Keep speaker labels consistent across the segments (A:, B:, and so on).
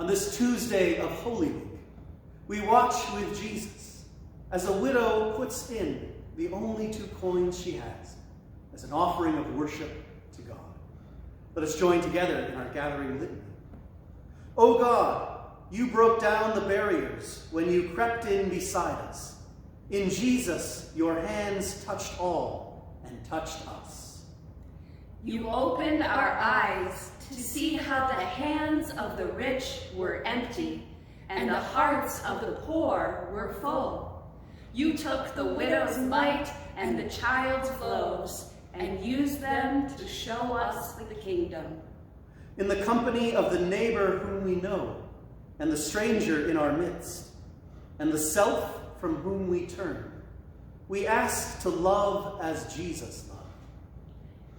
A: On this Tuesday of Holy Week, we watch with Jesus as a widow puts in the only 2 coins she has as an offering of worship to God. Let us join together in our gathering litany. O God, you broke down the barriers when you crept in beside us. In Jesus, your hands touched all and touched us.
B: You opened our eyes to see how the hands of the rich were empty and the hearts of the poor were full. You took the widow's mite and the child's loaves and used them to show us the kingdom.
A: In the company of the neighbor whom we know, and the stranger in our midst, and the self from whom we turn, we ask to love as Jesus loved.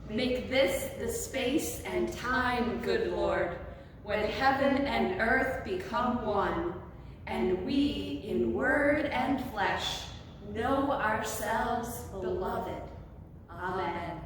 B: Make this the space and time, good Lord, when heaven and earth become one, and we, in word and flesh, know ourselves beloved. Amen.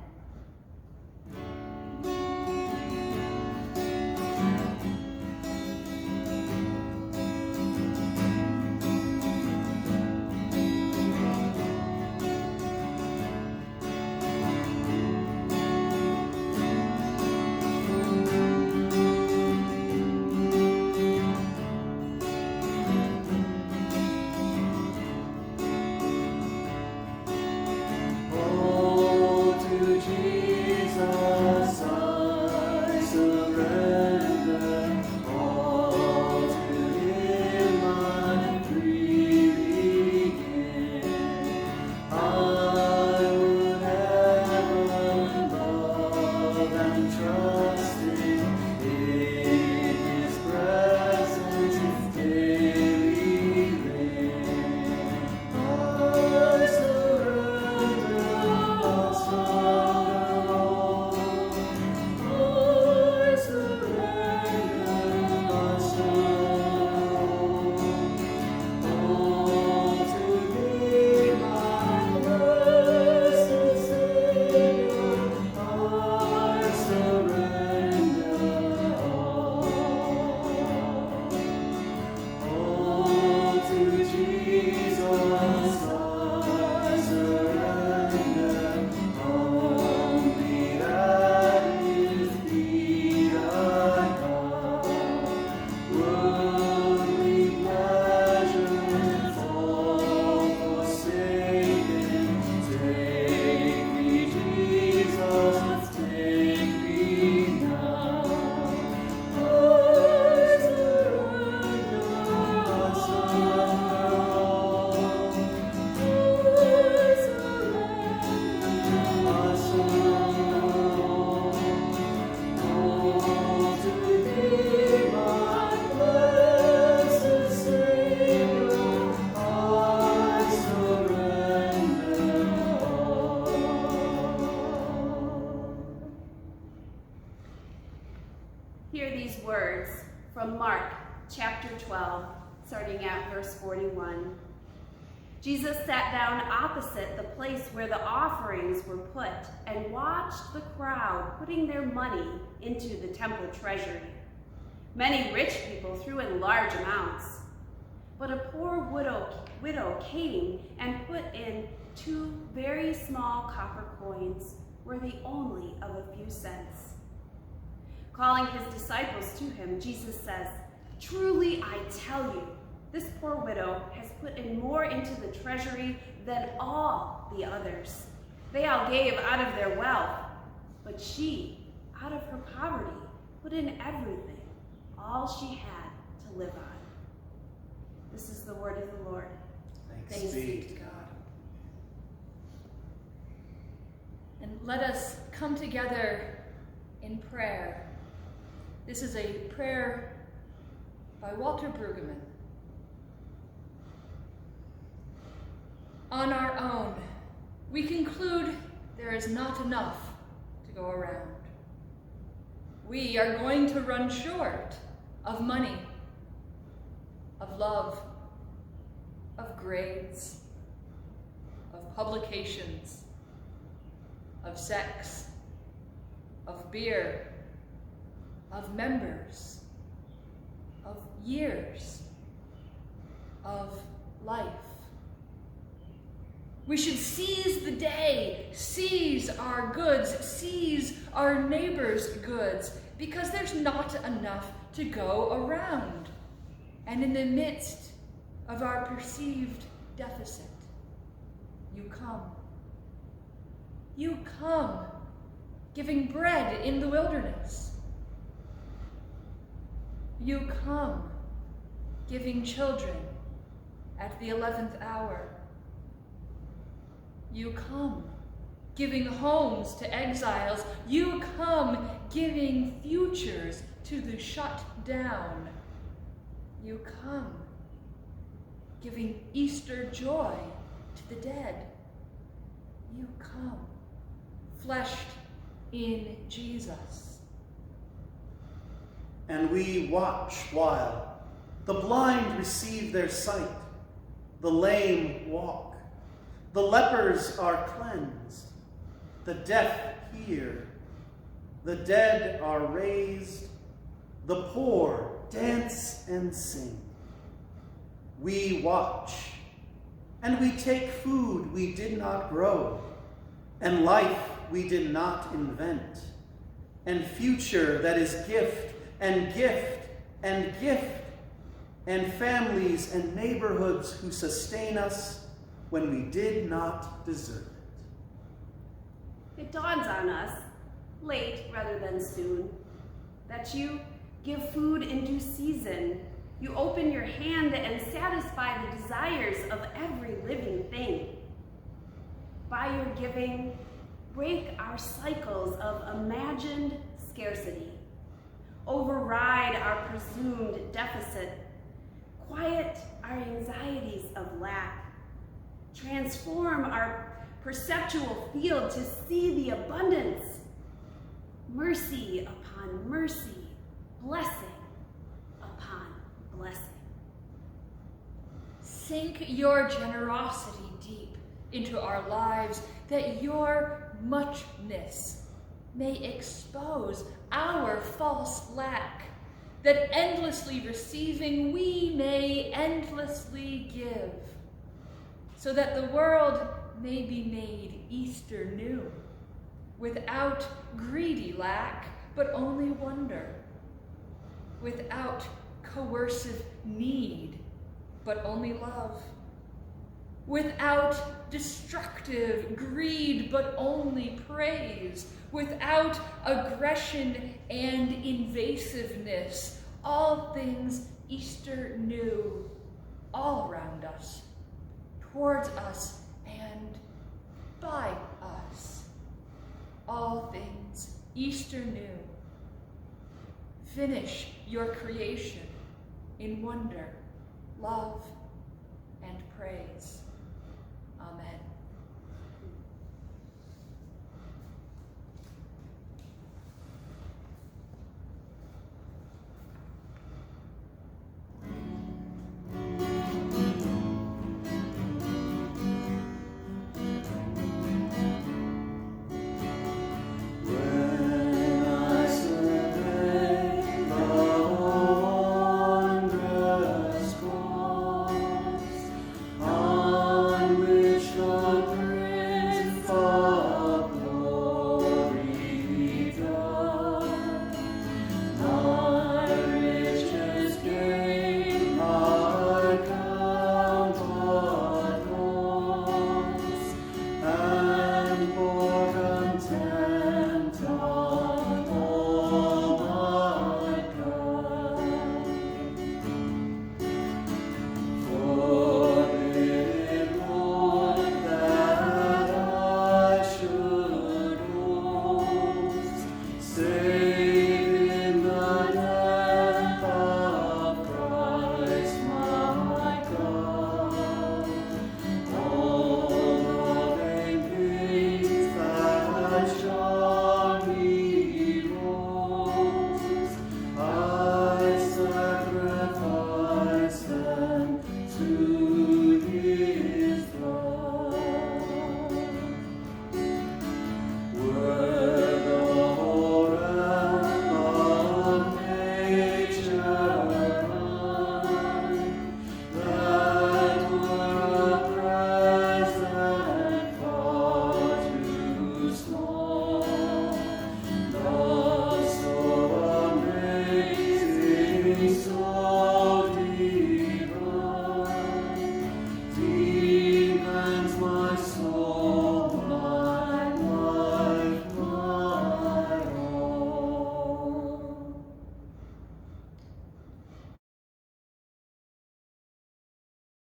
B: Hear these words from Mark chapter 12, starting at verse 41. Jesus sat down opposite the place where the offerings were put and watched the crowd putting their money into the temple treasury. Many rich people threw in large amounts, but a poor widow came and put in 2 very small copper coins, worthy only of a few cents. Calling his disciples to him, Jesus says, "Truly I tell you, this poor widow has put in more into the treasury than all the others. They all gave out of their wealth, but she, out of her poverty, put in everything, all she had to live on." This is the word of the Lord.
A: Thanks be to God.
C: And let us come together in prayer. This is a prayer by Walter Brueggemann. On our own, we conclude there is not enough to go around. We are going to run short of money, of love, of grades, of publications, of sex, of beer, of members, of years, of life. We should seize the day, seize our goods, seize our neighbor's goods, because there's not enough to go around. And in the midst of our perceived deficit, you come. You come, giving bread in the wilderness. You come, giving children at the 11th hour. You come, giving homes to exiles. You come, giving futures to the shut down. You come, giving Easter joy to the dead. You come, fleshed in Jesus.
A: And we watch while the blind receive their sight, the lame walk, the lepers are cleansed, the deaf hear, the dead are raised, the poor dance and sing. We watch, and we take food we did not grow, and life we did not invent, and future that is gift and gift and gift, and families and neighborhoods who sustain us when we did not deserve it.
B: It dawns on us, late rather than soon, that you give food in due season. You open your hand and satisfy the desires of every living thing. By your giving, break our cycles of imagined scarcity. Override our presumed deficit. Quiet our anxieties of lack. Transform our perceptual field to see the abundance. Mercy upon mercy, blessing upon blessing.
C: Sink your generosity deep into our lives, that your muchness may expose our false lack, that endlessly receiving we may endlessly give, so that the world may be made Easter new, without greedy lack, but only wonder, without coercive need, but only love, without destructive greed, but only praise, without aggression and invasiveness, all things Easter new, all around us, towards us, and by us. All things Easter new. Finish your creation in wonder, love, and praise. Amen.